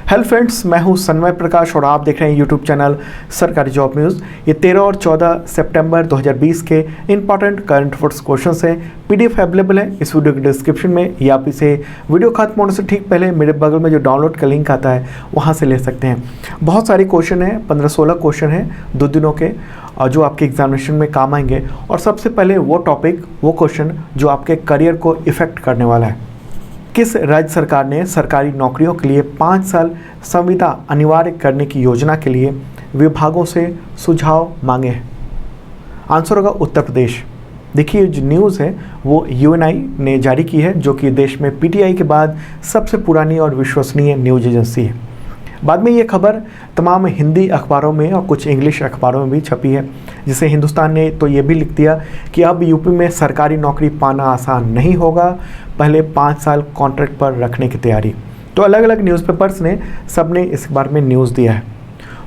Hello friends, मैं हूं सन्मय प्रकाश और आप देख रहे हैं यूट्यूब चैनल सरकारी जॉब न्यूज़। ये 13 और 14 सितंबर 2020 के इंपॉर्टेंट करंट अफेयर्स क्वेश्चंस हैं। पीडीएफ अवेलेबल है इस वीडियो के डिस्क्रिप्शन में, या आप इसे वीडियो खत्म होने से ठीक पहले मेरे बगल में जो डाउनलोड का लिंक आता है वहाँ से ले सकते हैं। बहुत सारे क्वेश्चन हैं, 15-16 क्वेश्चन हैं 2 दिनों के, और जो आपके एग्जामिनेशन में काम आएंगे। और सबसे पहले वो टॉपिक, वो क्वेश्चन जो आपके करियर को इफ़ेक्ट करने वाला है। किस राज्य सरकार ने सरकारी नौकरियों के लिए 5 साल संविदा अनिवार्य करने की योजना के लिए विभागों से सुझाव मांगे हैं? आंसर होगा उत्तर प्रदेश। देखिए, जो न्यूज़ है वो यूएनआई ने जारी की है, जो कि देश में पीटीआई के बाद सबसे पुरानी और विश्वसनीय न्यूज़ एजेंसी है। बाद में ये खबर तमाम हिंदी अखबारों में और कुछ इंग्लिश अखबारों में भी छपी है, जिसे हिंदुस्तान ने तो ये भी लिख दिया कि अब यूपी में सरकारी नौकरी पाना आसान नहीं होगा, पहले 5 साल कॉन्ट्रैक्ट पर रखने की तैयारी। तो अलग अलग न्यूज़पेपर्स ने सबने इस बारे में न्यूज़ दिया है।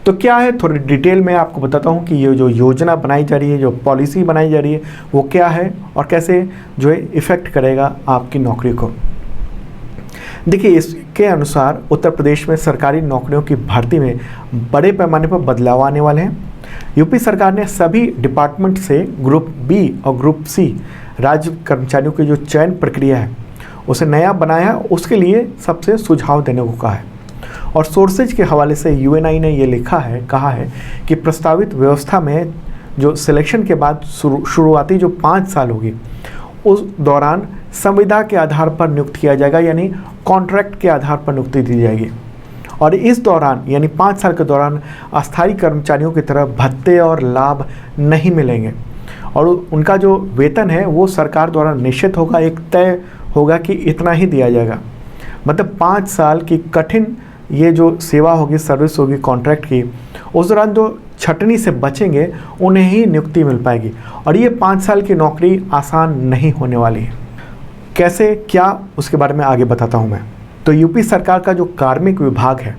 तो क्या है, थोड़ी डिटेल में आपको बताता हूँ कि ये जो योजना बनाई जा रही है, जो पॉलिसी बनाई जा रही है, वो क्या है और कैसे जो है इफ़ेक्ट करेगा आपकी नौकरी को। देखिए, इसके अनुसार उत्तर प्रदेश में सरकारी नौकरियों की भर्ती में बड़े पैमाने पर बदलाव आने वाले हैं। यूपी सरकार ने सभी डिपार्टमेंट से ग्रुप बी और ग्रुप सी राज्य कर्मचारियों की जो चयन प्रक्रिया है उसे नया बनाया, उसके लिए सबसे सुझाव देने को कहा है। और सोर्सेज के हवाले से यूएनआई ने ये कहा है कि प्रस्तावित व्यवस्था में जो सिलेक्शन के बाद शुरुआती जो 5 साल होगी, उस दौरान संविदा के आधार पर नियुक्त किया जाएगा, यानी कॉन्ट्रैक्ट के आधार पर नियुक्ति दी जाएगी। और इस दौरान यानी 5 साल के दौरान अस्थायी कर्मचारियों की तरह भत्ते और लाभ नहीं मिलेंगे, और उनका जो वेतन है वो सरकार द्वारा निश्चित होगा, एक तय होगा कि इतना ही दिया जाएगा। मतलब 5 साल की कठिन ये जो सेवा होगी, सर्विस होगी कॉन्ट्रैक्ट की, उस दौरान जो छटनी से बचेंगे उन्हें ही नियुक्ति मिल पाएगी। और ये 5 साल की नौकरी आसान नहीं होने वाली है। कैसे, क्या, उसके बारे में आगे बताता हूँ मैं। तो यूपी सरकार का जो कार्मिक विभाग है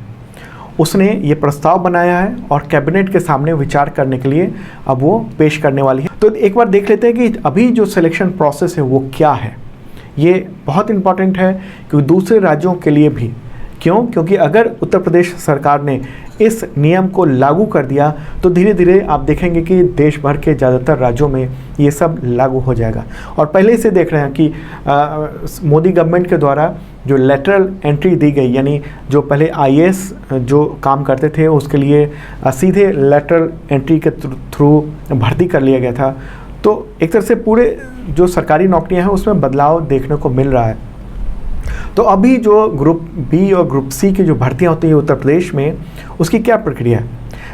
उसने ये प्रस्ताव बनाया है और कैबिनेट के सामने विचार करने के लिए अब वो पेश करने वाली है। तो एक बार देख लेते हैं कि अभी जो सिलेक्शन प्रोसेस है वो क्या है। ये बहुत इम्पॉर्टेंट है क्योंकि दूसरे राज्यों के लिए भी। क्यों? क्योंकि अगर उत्तर प्रदेश सरकार ने इस नियम को लागू कर दिया तो धीरे धीरे आप देखेंगे कि देश भर के ज़्यादातर राज्यों में ये सब लागू हो जाएगा। और पहले से देख रहे हैं कि मोदी गवर्नमेंट के द्वारा जो लेटरल एंट्री दी गई, यानी जो पहले आईएएस जो काम करते थे उसके लिए सीधे लेटरल एंट्री के थ्रू भर्ती कर लिया गया था। तो एक तरह से पूरे जो सरकारी नौकरियाँ हैं उसमें बदलाव देखने को मिल रहा है। तो अभी जो ग्रुप बी और ग्रुप सी की जो भर्तियां होती हैं उत्तर प्रदेश में, उसकी क्या प्रक्रिया है?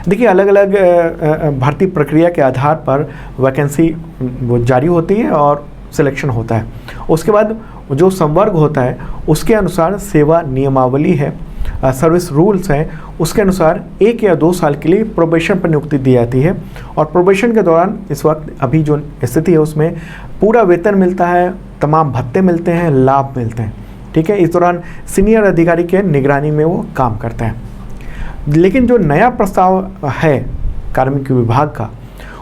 देखिए, अलग अलग भर्ती प्रक्रिया के आधार पर वैकेंसी वो जारी होती है और सिलेक्शन होता है। उसके बाद जो संवर्ग होता है उसके अनुसार सेवा नियमावली है, सर्विस रूल्स हैं, उसके अनुसार 1 या 2 साल के लिए प्रोबेशन पर नियुक्ति दी जाती है। और प्रोबेशन के दौरान इस वक्त अभी जो स्थिति है उसमें पूरा वेतन मिलता है, तमाम भत्ते मिलते हैं, लाभ मिलते हैं। ठीक है, इस दौरान सीनियर अधिकारी के निगरानी में वो काम करते हैं। लेकिन जो नया प्रस्ताव है कार्मिक विभाग का,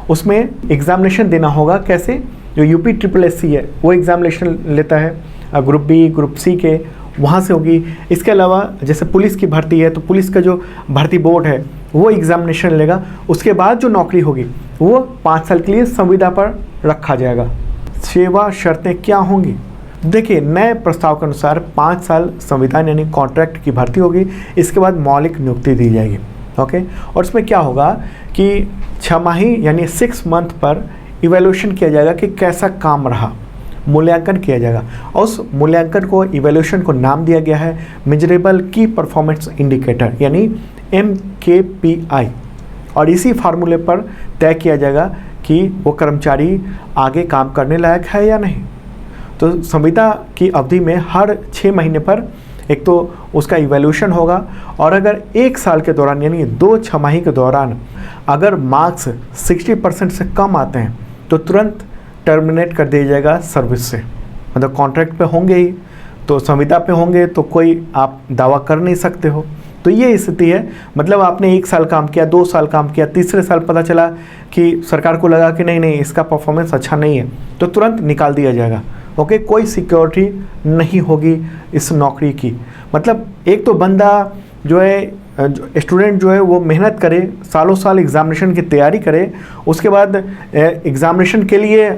उसमें एग्जामिनेशन देना होगा। कैसे? जो यूपी SSSC है वो एग्जामिनेशन लेता है, ग्रुप बी ग्रुप सी के वहाँ से होगी। इसके अलावा जैसे पुलिस की भर्ती है तो पुलिस का जो भर्ती बोर्ड है वो एग्जामिनेशन लेगा। उसके बाद जो नौकरी होगी वो 5 साल के लिए संविदा पर रखा जाएगा। सेवा शर्तें क्या होंगी? देखिए, नए प्रस्ताव के अनुसार 5 साल संविधान यानी कॉन्ट्रैक्ट की भर्ती होगी, इसके बाद मौलिक नियुक्ति दी जाएगी। ओके, और इसमें क्या होगा कि 6 माही यानी 6 मंथ पर इवैल्यूएशन किया जाएगा कि कैसा काम रहा, मूल्यांकन किया जाएगा। और उस मूल्यांकन को, इवैल्यूएशन को नाम दिया गया है मेजरेबल की परफॉर्मेंस इंडिकेटर यानी MKPI। और इसी फार्मूले पर तय किया जाएगा कि वो कर्मचारी आगे काम करने लायक है या नहीं। तो संविदा की अवधि में हर 6 महीने पर एक तो उसका इवैल्यूएशन होगा, और अगर 1 साल के दौरान यानी 2 छमाही के दौरान अगर मार्क्स 60% से कम आते हैं तो तुरंत टर्मिनेट कर दिया जाएगा सर्विस से। मतलब कॉन्ट्रैक्ट पे होंगे ही तो संविदा पे होंगे तो कोई आप दावा कर नहीं सकते हो। तो ये स्थिति है। मतलब आपने 1 साल काम किया, 2 साल काम किया, तीसरे साल पता चला कि सरकार को लगा कि नहीं इसका परफॉर्मेंस अच्छा नहीं है, तो तुरंत निकाल दिया जाएगा। ओके, कोई सिक्योरिटी नहीं होगी इस नौकरी की। मतलब एक तो बंदा जो है स्टूडेंट जो है वो मेहनत करे, सालों साल एग्ज़ामिनेशन की तैयारी करे, उसके बाद एग्ज़ामिनेशन के लिए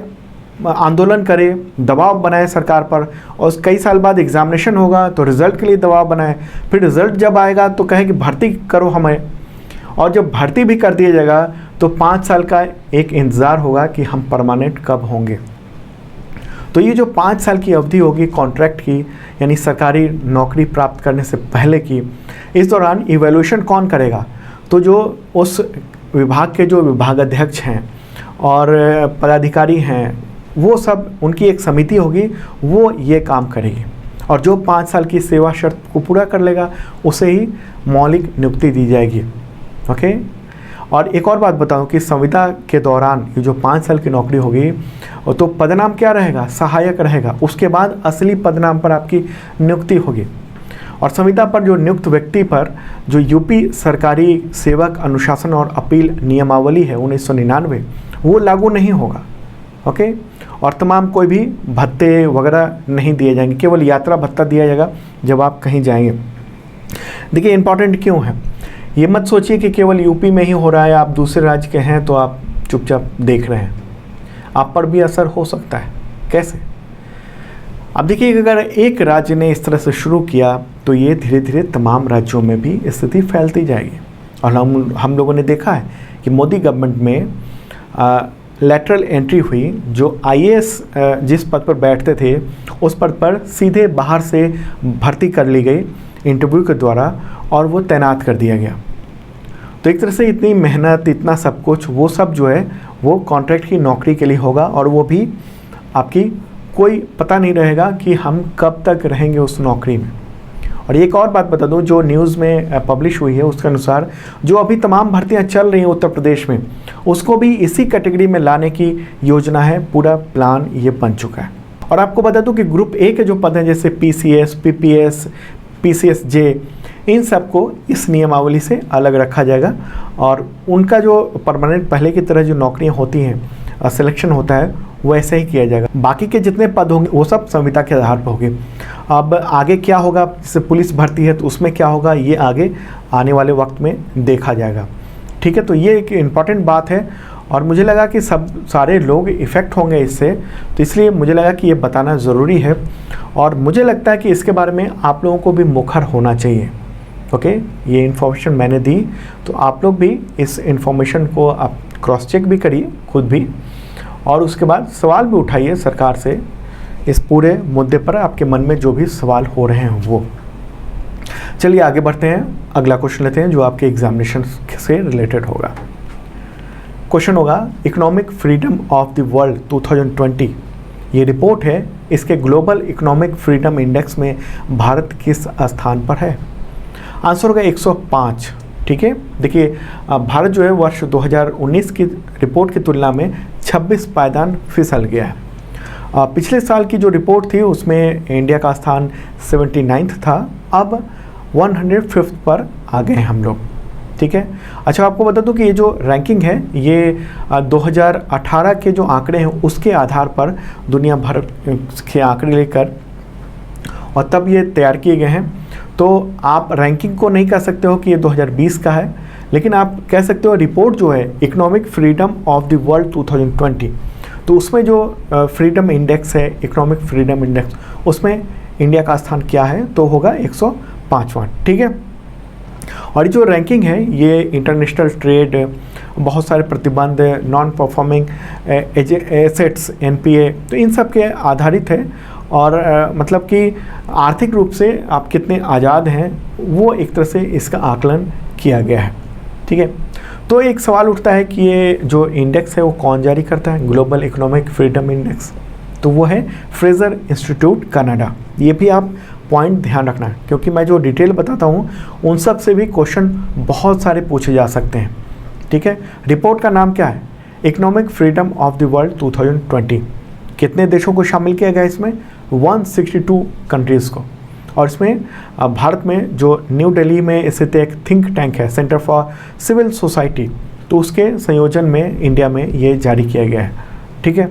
आंदोलन करे, दबाव बनाए सरकार पर, और कई साल बाद एग्ज़ामिनेशन होगा तो रिज़ल्ट के लिए दबाव बनाए, फिर रिज़ल्ट जब आएगा तो कहे कि भर्ती करो हमें, और जब भर्ती भी कर दिया जाएगा तो 5 साल का एक इंतज़ार होगा कि हम परमानेंट कब होंगे। तो ये जो 5 साल की अवधि होगी कॉन्ट्रैक्ट की, यानी सरकारी नौकरी प्राप्त करने से पहले की, इस दौरान इवैल्यूएशन कौन करेगा? तो जो उस विभाग के जो विभागाध्यक्ष हैं और पदाधिकारी हैं, वो सब, उनकी एक समिति होगी, वो ये काम करेगी, और जो 5 साल की सेवा शर्त को पूरा कर लेगा उसे ही मौलिक नियुक्ति दी जाएगी। ओके। और एक और बात बताऊं कि संविदा के दौरान ये जो 5 साल की नौकरी होगी तो पदनाम क्या रहेगा? सहायक रहेगा। उसके बाद असली पदनाम पर आपकी नियुक्ति होगी, और संविदा पर जो नियुक्त व्यक्ति पर जो यूपी सरकारी सेवक अनुशासन और अपील नियमावली है 1999, वो लागू नहीं होगा। ओके। और तमाम कोई भी भत्ते वगैरह नहीं दिए जाएंगे, केवल यात्रा भत्ता दिया जाएगा जब आप कहीं जाएंगे। देखिए इम्पॉर्टेंट क्यों है, ये मत सोचिए कि केवल यूपी में ही हो रहा है, आप दूसरे राज्य के हैं तो आप चुपचाप देख रहे हैं, आप पर भी असर हो सकता है। कैसे? अब देखिए, अगर एक राज्य ने इस तरह से शुरू किया तो ये धीरे धीरे तमाम राज्यों में भी स्थिति फैलती जाएगी। और हम लोगों ने देखा है कि मोदी गवर्नमेंट में लैटरल एंट्री हुई, जो आईएएस जिस पद पर बैठते थे उस पद पर सीधे बाहर से भर्ती कर ली गई इंटरव्यू के द्वारा, और वो तैनात कर दिया गया। तो एक तरह से इतनी मेहनत, इतना सब कुछ, वो सब जो है वो कॉन्ट्रैक्ट की नौकरी के लिए होगा, और वो भी आपकी कोई पता नहीं रहेगा कि हम कब तक रहेंगे उस नौकरी में। और एक और बात बता दूं, जो न्यूज़ में पब्लिश हुई है उसके अनुसार जो अभी तमाम भर्तियां चल रही हैं उत्तर प्रदेश में, उसको भी इसी कैटेगरी में लाने की योजना है, पूरा प्लान ये बन चुका है। और आपको बता दूं कि ग्रुप ए के जो पद हैं जैसे पीसीएस, पीपीएस, पीसीएसजे, इन सबको इस नियमावली से अलग रखा जाएगा, और उनका जो परमानेंट पहले की तरह जो नौकरियां होती हैं, सिलेक्शन होता है, वैसे ही किया जाएगा। बाकी के जितने पद होंगे वो सब संविदा के आधार पर होंगे। अब आगे क्या होगा, जैसे पुलिस भर्ती है तो उसमें क्या होगा, ये आगे आने वाले वक्त में देखा जाएगा। ठीक है, तो ये एक इम्पॉर्टेंट बात है, और मुझे लगा कि सारे लोग इफ़ेक्ट होंगे इससे, तो इसलिए मुझे लगा कि ये बताना ज़रूरी है, और मुझे लगता है कि इसके बारे में आप लोगों को भी मुखर होना चाहिए। ओके, ये इन्फॉर्मेशन मैंने दी, तो आप लोग भी इस इन्फॉर्मेशन को आप क्रॉस चेक भी करिए खुद भी, और उसके बाद सवाल भी उठाइए सरकार से इस पूरे मुद्दे पर, आपके मन में जो भी सवाल हो रहे हैं वो। चलिए आगे बढ़ते हैं, अगला क्वेश्चन लेते हैं जो आपके एग्जामिनेशन से रिलेटेड होगा। क्वेश्चन होगा, economic freedom of the world 2020, ये रिपोर्ट है, इसके ग्लोबल इकोनॉमिक फ्रीडम इंडेक्स में भारत किस स्थान पर है? आंसर होगा 105। ठीक है, देखिए भारत जो है वर्ष 2019 की रिपोर्ट की तुलना में 26 पायदान फिसल गया है। पिछले साल की जो रिपोर्ट थी उसमें इंडिया का स्थान 79 था, अब 105 पर आ गए हम लोग। ठीक है, अच्छा आपको बता दूं कि ये जो रैंकिंग है ये 2018 के जो आंकड़े हैं उसके आधार पर दुनिया भर के आंकड़े लेकर और तब ये तैयार किए गए हैं। तो आप रैंकिंग को नहीं कह सकते हो कि ये 2020 का है, लेकिन आप कह सकते हो रिपोर्ट जो है economic freedom of the world 2020, तो उसमें जो फ्रीडम इंडेक्स है, इकोनॉमिक फ्रीडम इंडेक्स, उसमें इंडिया का स्थान क्या है? तो होगा 105वां। ठीक है, और ये जो रैंकिंग है ये इंटरनेशनल ट्रेड, बहुत सारे प्रतिबंध, नॉन परफॉर्मिंग एसेट्स एनपीए, तो इन सब के आधारित है, और मतलब कि आर्थिक रूप से आप कितने आज़ाद हैं वो एक तरह से इसका आकलन किया गया है। ठीक है, तो एक सवाल उठता है कि ये जो इंडेक्स है वो कौन जारी करता है, ग्लोबल इकोनॉमिक फ्रीडम इंडेक्स? तो वो है फ्रेजर इंस्टीट्यूट कनाडा। ये भी आप पॉइंट ध्यान रखना है, क्योंकि मैं जो डिटेल बताता हूँ उन सब से भी क्वेश्चन बहुत सारे पूछे जा सकते हैं। ठीक है, रिपोर्ट का नाम क्या है? Economic freedom of the world 2020। कितने देशों को शामिल किया गया इसमें? 162 कंट्रीज़ को। और इसमें भारत में जो न्यू दिल्ली में स्थित एक थिंक टैंक है, सेंटर फॉर सिविल सोसाइटी, तो उसके संयोजन में इंडिया में ये जारी किया गया है। ठीक है,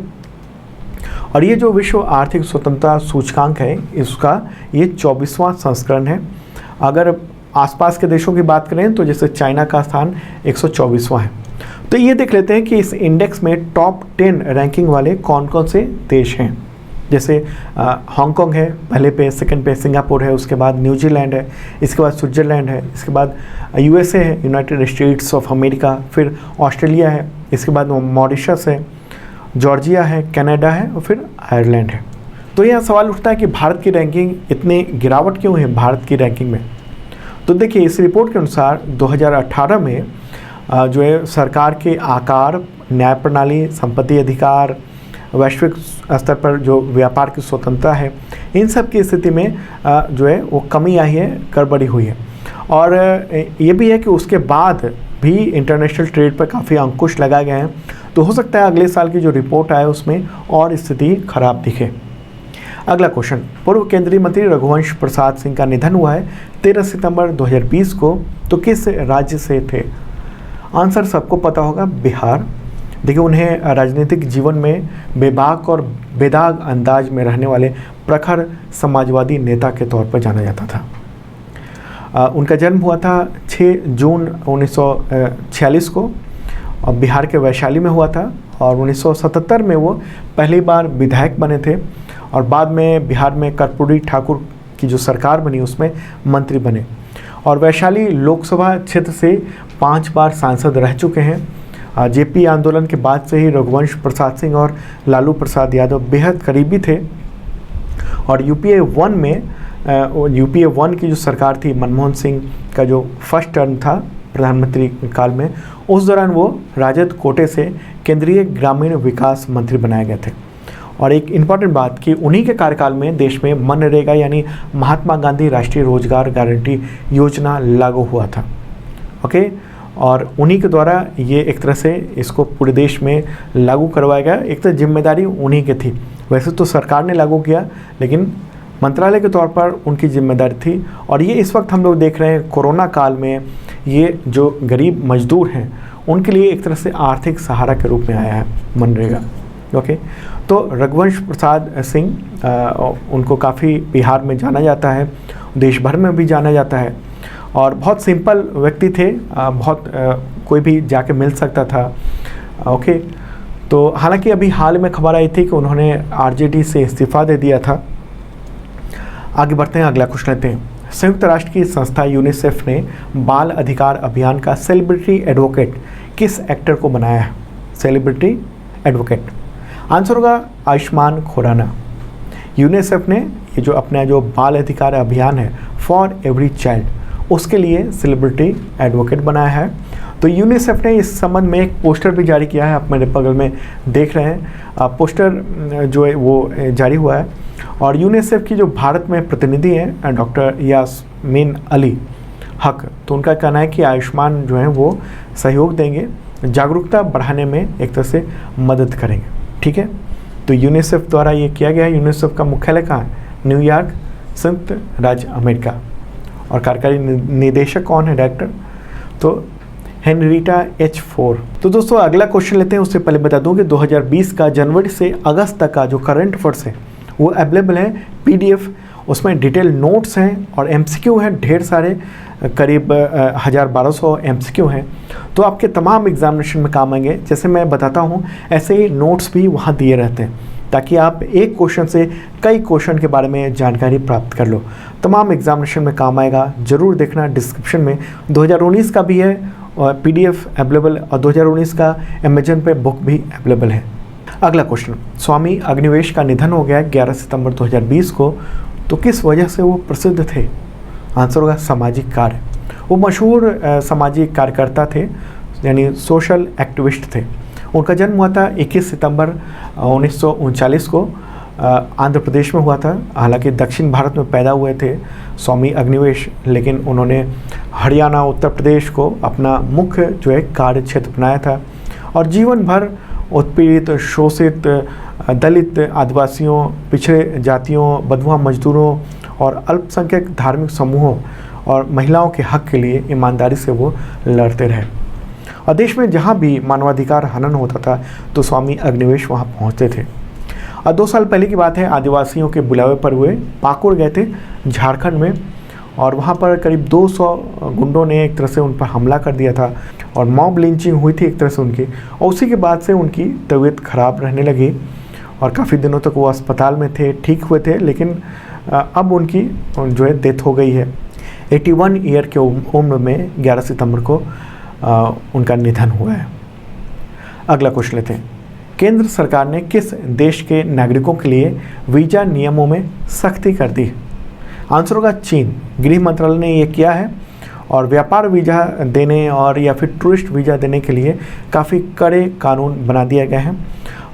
और ये जो विश्व आर्थिक स्वतंत्रता सूचकांक है इसका ये 24वां संस्करण है। अगर आसपास के देशों की बात करें तो जैसे चाइना का स्थान 124वां है। तो ये देख लेते हैं कि इस इंडेक्स में टॉप 10 रैंकिंग वाले कौन कौन से देश हैं। जैसे हांगकांग है पहले पे, सेकंड पे सिंगापुर है, उसके बाद न्यूजीलैंड है, इसके बाद स्विट्ज़रलैंड है, इसके बाद यूएसए है, यूनाइटेड स्टेट्स ऑफ अमेरिका, फिर ऑस्ट्रेलिया है, इसके बाद मॉरिशस है, जॉर्जिया है, कनाडा है और फिर आयरलैंड है। तो यह सवाल उठता है कि भारत की रैंकिंग इतनी गिरावट क्यों है भारत की रैंकिंग में। तो देखिए इस रिपोर्ट के अनुसार 2018 में जो है सरकार के आकार, न्याय प्रणाली, संपत्ति अधिकार, वैश्विक स्तर पर जो व्यापार की स्वतंत्रता है, इन सब की स्थिति में जो है वो कमी आई है, गड़बड़ी हुई है। और ये भी है कि उसके बाद भी इंटरनेशनल ट्रेड पर काफ़ी अंकुश लगाए गए हैं। तो हो सकता है अगले साल की जो रिपोर्ट आए उसमें और स्थिति खराब दिखे। अगला क्वेश्चन, पूर्व केंद्रीय मंत्री रघुवंश प्रसाद सिंह का निधन हुआ है 13 सितंबर 2020 को। तो किस राज्य से थे? आंसर सबको पता होगा, बिहार। देखिए उन्हें राजनीतिक जीवन में बेबाक और बेदाग अंदाज में रहने वाले प्रखर समाजवादी नेता के तौर पर जाना जाता था। उनका जन्म हुआ था 6 जून 1946 को और बिहार के वैशाली में हुआ था। और 1977 में वो पहली बार विधायक बने थे और बाद में बिहार में कर्पूरी ठाकुर की जो सरकार बनी उसमें मंत्री बने। और वैशाली लोकसभा क्षेत्र से 5 बार सांसद रह चुके हैं। जेपी आंदोलन के बाद से ही रघुवंश प्रसाद सिंह और लालू प्रसाद यादव बेहद करीबी थे। और यूपीए 1 की जो सरकार थी, मनमोहन सिंह का जो फर्स्ट टर्म था प्रधानमंत्री काल में, उस दौरान वो राजद कोटे से केंद्रीय ग्रामीण विकास मंत्री बनाए गए थे। और एक इम्पॉर्टेंट बात कि उन्हीं के कार्यकाल में देश में मनरेगा यानी महात्मा गांधी राष्ट्रीय रोजगार गारंटी योजना लागू हुआ था। ओके, और उन्हीं के द्वारा ये एक तरह से इसको पूरे देश में लागू करवाया गया। एक तो जिम्मेदारी उन्हीं की थी, वैसे तो सरकार ने लागू किया लेकिन मंत्रालय के तौर पर उनकी जिम्मेदारी थी। और ये इस वक्त हम लोग देख रहे हैं कोरोना काल में ये जो गरीब मजदूर हैं उनके लिए एक तरह से आर्थिक सहारा के रूप में आया है मनरेगा। ओके, तो रघुवंश प्रसाद सिंह उनको काफ़ी बिहार में जाना जाता है, देश भर में भी जाना जाता है। और बहुत सिंपल व्यक्ति थे, बहुत कोई भी जाके मिल सकता था। ओके, तो हालांकि अभी हाल में खबर आई थी कि उन्होंने आरजेडी से इस्तीफा दे दिया था। आगे बढ़ते हैं, अगला क्वेश्चन लेते हैं। संयुक्त राष्ट्र की संस्था यूनिसेफ ने बाल अधिकार अभियान का सेलिब्रिटी एडवोकेट किस एक्टर को बनाया है? सेलिब्रिटी एडवोकेट आंसर होगा आयुष्मान खुराना। यूनिसेफ ने ये जो अपना जो बाल अधिकार अभियान है फॉर एवरी चाइल्ड, उसके लिए सेलिब्रिटी एडवोकेट बनाया है। तो यूनिसेफ ने इस संबंध में एक पोस्टर भी जारी किया है, आप मेरे बगल में देख रहे हैं। पोस्टर जो है वो जारी हुआ है। और यूनिसेफ की जो भारत में प्रतिनिधि हैं डॉक्टर यास्मीन अली हक, तो उनका कहना है कि आयुष्मान जो है वो सहयोग देंगे, जागरूकता बढ़ाने में एक तरह से मदद करेंगे। ठीक है, तो यूनिसेफ द्वारा ये किया गया है। यूनिसेफ का मुख्यालय कहाँ है? न्यूयॉर्क, संयुक्त राज्य अमेरिका। और कार्यकारी निदेशक कौन है? डायरेक्टर तो हेनरीटा H4। तो दोस्तों अगला क्वेश्चन लेते हैं। उससे पहले बता दूं कि 2020 का जनवरी से अगस्त तक का जो करंट अफेयर्स है वो अवेलेबल है PDF। उसमें डिटेल नोट्स हैं और MCQ हैं ढेर सारे, करीब 1200 MCQ हैं। तो आपके तमाम एग्जामिनेशन में काम आएंगे। जैसे मैं बताता हूँ ऐसे ही नोट्स भी वहाँ दिए रहते हैं ताकि आप एक क्वेश्चन से कई क्वेश्चन के बारे में जानकारी प्राप्त कर लो। तमाम एग्जामिनेशन में काम आएगा, ज़रूर देखना। डिस्क्रिप्शन में 2019 का भी है और PDF अवेलेबल, और 2019 का अमेजन पे बुक भी अवेलेबल है। अगला क्वेश्चन, स्वामी अग्निवेश का निधन हो गया 11 सितंबर 2020 को। तो किस वजह से वो प्रसिद्ध थे? आंसर होगा सामाजिक कार्य। वो मशहूर सामाजिक कार्यकर्ता थे, यानी सोशल एक्टिविस्ट थे। उनका जन्म हुआ था 21 सितंबर 1939 को, आंध्र प्रदेश में हुआ था। हालांकि दक्षिण भारत में पैदा हुए थे स्वामी अग्निवेश, लेकिन उन्होंने हरियाणा, उत्तर प्रदेश को अपना मुख्य जो है कार्य क्षेत्र बनाया था। और जीवन भर उत्पीड़ित, शोषित, दलित, आदिवासियों, पिछड़े जातियों, बंधुआ मजदूरों और अल्पसंख्यक धार्मिक समूहों और महिलाओं के हक के लिए ईमानदारी से वो लड़ते रहे। और देश में जहाँ भी मानवाधिकार हनन होता था तो स्वामी अग्निवेश वहाँ पहुँचते थे। और 2 साल पहले की बात है, आदिवासियों के बुलावे पर हुए पाकुड़ गए थे झारखंड में। और वहाँ पर करीब 200 गुंडों ने एक तरह से उन पर हमला कर दिया था और मॉब लिंचिंग हुई थी एक तरह से उनकी, और उसी के बाद से उनकी तबीयत ख़राब रहने लगी और काफ़ी दिनों तक वो अस्पताल में थे, ठीक हुए थे, लेकिन अब उनकी जो है डेथ हो गई है। 81 ईयर के उम्र में 11 सितंबर को उनका निधन हुआ है। अगला क्वेश्चन लेते हैं, केंद्र सरकार ने किस देश के नागरिकों के लिए वीज़ा नियमों में सख्ती कर दी? आंसर होगा चीन। गृह मंत्रालय ने ये किया है और व्यापार वीज़ा देने और या फिर टूरिस्ट वीज़ा देने के लिए काफ़ी कड़े कानून बना दिए गए हैं।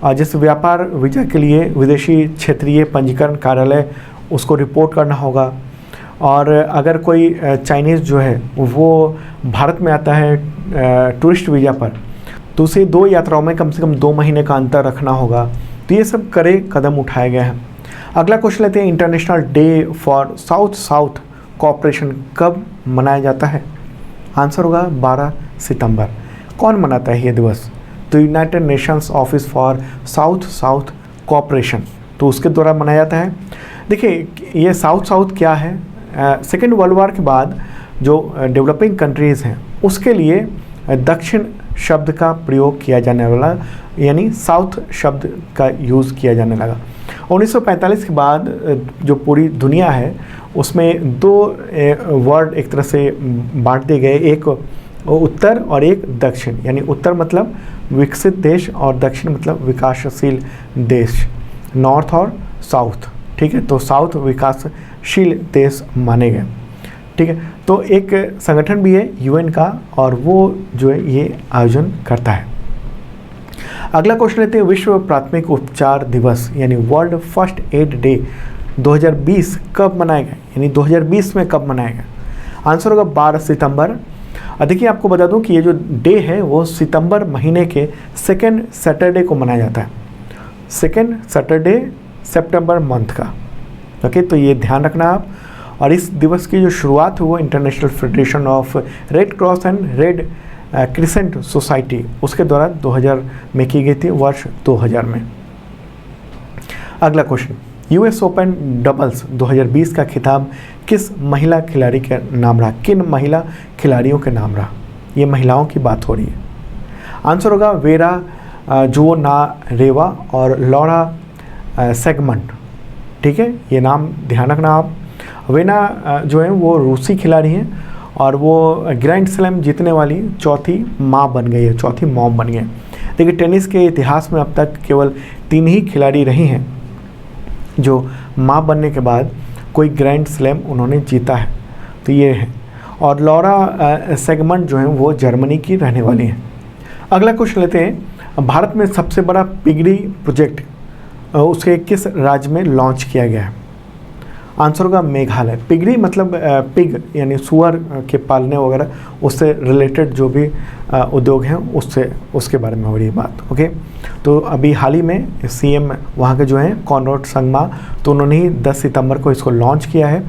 और जिस व्यापार वीज़ा के लिए विदेशी क्षेत्रीय पंजीकरण कार्यालय उसको रिपोर्ट करना होगा, और अगर कोई चाइनीज़ जो है वो भारत में आता है टूरिस्ट वीज़ा पर, तो उसे 2 यात्राओं में कम से कम 2 महीने का अंतर रखना होगा। तो ये सब कड़े कदम उठाए गए हैं। अगला क्वेश्चन लेते हैं, international day for south south cooperation कब मनाया जाता है? आंसर होगा 12 सितंबर। कौन मनाता है ये दिवस? तो United Nations office for south south cooperation, तो उसके द्वारा मनाया जाता है। देखिए ये साउथ साउथ क्या है, सेकेंड वर्ल्ड वॉर के बाद जो डेवलपिंग कंट्रीज़ हैं उसके लिए दक्षिण शब्द का प्रयोग किया जाने वाला, यानी साउथ शब्द का यूज़ किया जाने लगा। 1945 के बाद जो पूरी दुनिया है उसमें 2 वर्ड एक तरह से बांट दिए गए, एक उत्तर और एक दक्षिण, यानी उत्तर मतलब विकसित देश और दक्षिण मतलब विकासशील देश, नॉर्थ और साउथ। ठीक है, तो साउथ विकासशील देश माने गए। ठीक है, तो एक संगठन भी है यूएन का और वो जो है ये आयोजन करता है। अगला क्वेश्चन लेते हैं, विश्व प्राथमिक उपचार दिवस यानी वर्ल्ड फर्स्ट एड डे 2020 कब मनाया गया, यानी 2020 में कब मनाया गया? आंसर होगा 12 सितंबर। देखिए आपको बता दूं कि ये जो डे है वो सितंबर महीने के सेकेंड सैटरडे को मनाया जाता है, सेकेंड सैटरडे सितंबर मंथ का। ओके, तो ये ध्यान रखना आप। और इस दिवस की जो शुरुआत हुई वो international federation of red cross and red crescent society उसके द्वारा 2000 में की गई थी, वर्ष 2000 में। अगला क्वेश्चन, यूएस ओपन डबल्स 2020 का खिताब किस महिला खिलाड़ी के नाम रहा? किन महिला खिलाड़ियों के नाम रहा? ये महिलाओं की बात हो रही है। आंसर होगा वेरा जोनारेवा और लॉरा सेगमेंट। ठीक है, ये नाम ध्यान रखना आप। वेना जो है वो रूसी खिलाड़ी हैं और वो ग्रैंड स्लैम जीतने वाली चौथी माँ बन गई है, चौथी मॉम बन गई है। देखिए टेनिस के इतिहास में अब तक केवल 3 ही खिलाड़ी रही हैं जो माँ बनने के बाद कोई ग्रैंड स्लैम उन्होंने जीता है, तो ये है। और लॉरा सेगमेंट जो है वो जर्मनी की रहने वाली हैं। अगला क्वेश्चन लेते हैं, भारत में सबसे बड़ा पिगरी प्रोजेक्ट उसके किस राज्य में लॉन्च किया गया है? आंसर होगा मेघालय। पिगरी मतलब पिग यानी सुअर के पालने वगैरह, उससे रिलेटेड जो भी उद्योग हैं उसके बारे में हो रही है बात। ओके, तो अभी हाल ही में सीएम वहाँ के जो हैं कॉनराड संगमा, तो उन्होंने ही 10 सितंबर को इसको लॉन्च किया है।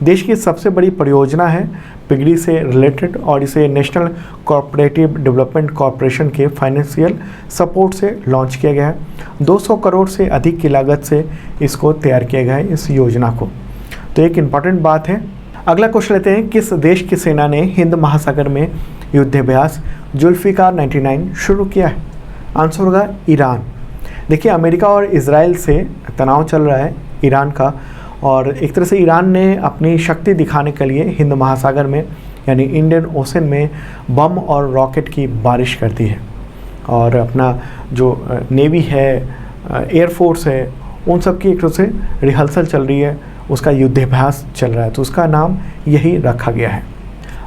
देश की सबसे बड़ी परियोजना है पिगरी से रिलेटेड और इसे नेशनल कोऑपरेटिव डेवलपमेंट कॉरपोरेशन के फाइनेंशियल सपोर्ट से लॉन्च किया गया है। 200 करोड़ से अधिक की लागत से इसको तैयार किया गया है इस योजना को, तो एक इम्पॉर्टेंट बात है। अगला क्वेश्चन लेते हैं, किस देश की सेना ने हिंद महासागर में युद्धाभ्यास जुल्फिकार 99 शुरू किया है? आंसर होगा ईरान। देखिए अमेरिका और इजराइल से तनाव चल रहा है ईरान का, और एक तरह से ईरान ने अपनी शक्ति दिखाने के लिए हिंद महासागर में यानी इंडियन ओशन में बम और रॉकेट की बारिश कर दी है, और अपना जो नेवी है, एयरफोर्स है, उन सब की एक तरह से रिहर्सल चल रही है, उसका युद्धाभ्यास चल रहा है, तो उसका नाम यही रखा गया है।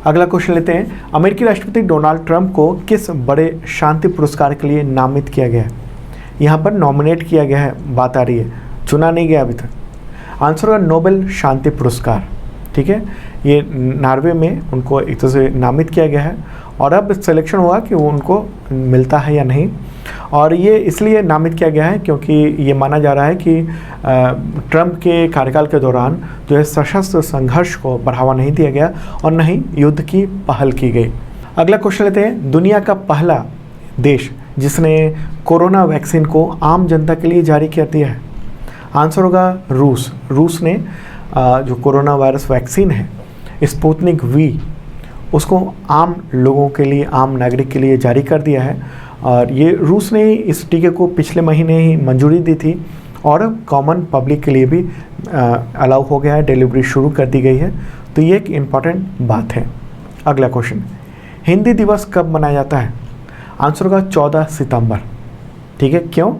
अगला क्वेश्चन लेते हैं, अमेरिकी राष्ट्रपति डोनाल्ड ट्रंप को किस बड़े शांति पुरस्कार के लिए नामित किया गया है? यहाँ पर नॉमिनेट किया गया है, बात आ रही है, चुना नहीं गया अभी तक। आंसर होगा नोबेल शांति पुरस्कार। ठीक है, ये नॉर्वे में उनको एक तरह से नामित किया गया है और अब सिलेक्शन हुआ कि वो उनको मिलता है या नहीं, और ये इसलिए नामित किया गया है क्योंकि ये माना जा रहा है कि ट्रंप के कार्यकाल के दौरान जो है सशस्त्र संघर्ष को बढ़ावा नहीं दिया गया और न ही युद्ध की पहल की गई। अगला क्वेश्चन लेते हैं, दुनिया का पहला देश जिसने कोरोना वैक्सीन को आम जनता के लिए जारी कर दिया है? आंसर होगा रूस। रूस ने जो कोरोना वायरस वैक्सीन है स्पुतनिक वी उसको आम लोगों के लिए, आम नागरिक के लिए जारी कर दिया है। और ये रूस ने इस टीके को पिछले महीने ही मंजूरी दी थी और कॉमन पब्लिक के लिए भी अलाउ हो गया है, डिलीवरी शुरू कर दी गई है। तो ये एक इम्पॉर्टेंट बात है। अगला क्वेश्चन, हिंदी दिवस कब मनाया जाता है? आंसर होगा 14 सितंबर। ठीक है, क्यों?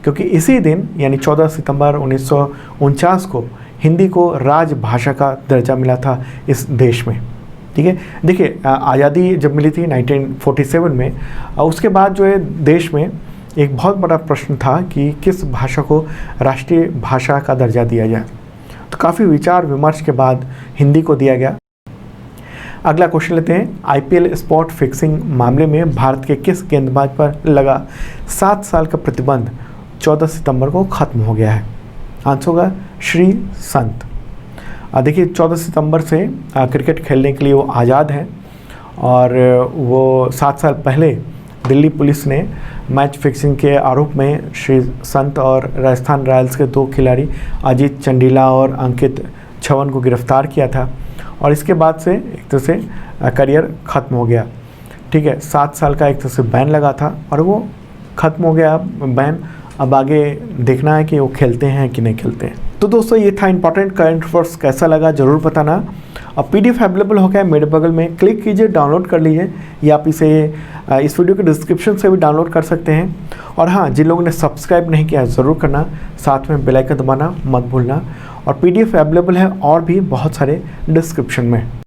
क्योंकि इसी दिन यानी 14 सितंबर 1949 को हिंदी को राजभाषा का दर्जा मिला था इस देश में। ठीक है, देखिए आज़ादी जब मिली थी 1947 में, उसके बाद जो है देश में एक बहुत बड़ा प्रश्न था कि किस भाषा को राष्ट्रीय भाषा का दर्जा दिया जाए। तो काफ़ी विचार विमर्श के बाद हिंदी को दिया गया। अगला क्वेश्चन लेते हैं, आईपीएल स्पॉट फिक्सिंग मामले में भारत के किस गेंदबाज पर लगा 7 साल का प्रतिबंध 14 सितंबर को ख़त्म हो गया है? आंसर होगा श्री संत। देखिए 14 सितंबर से क्रिकेट खेलने के लिए वो आज़ाद हैं और वो 7 साल पहले दिल्ली पुलिस ने मैच फिक्सिंग के आरोप में श्री संत और राजस्थान रॉयल्स के 2 खिलाड़ी अजीत चंडीला और अंकित छवन को गिरफ्तार किया था और इसके बाद से एक तरह से करियर ख़त्म हो गया। ठीक है, 7 साल का एक तरह से बैन लगा था और वो ख़त्म हो गया बैन। अब आगे देखना है कि वो खेलते हैं कि नहीं खेलते हैं। तो दोस्तों ये था इंपॉर्टेंट करंट अफेयर्स, कैसा लगा ज़रूर बताना। अब पीडीएफ अवेलेबल हो गया है मेरे बगल में, क्लिक कीजिए, डाउनलोड कर लीजिए या आप इसे इस वीडियो के डिस्क्रिप्शन से भी डाउनलोड कर सकते हैं। और हाँ, जिन लोगों ने सब्सक्राइब नहीं किया ज़रूर करना, साथ में बेल आइकन दबाना मत भूलना। और पीडीएफ अवेलेबल है और भी बहुत सारे डिस्क्रिप्शन में।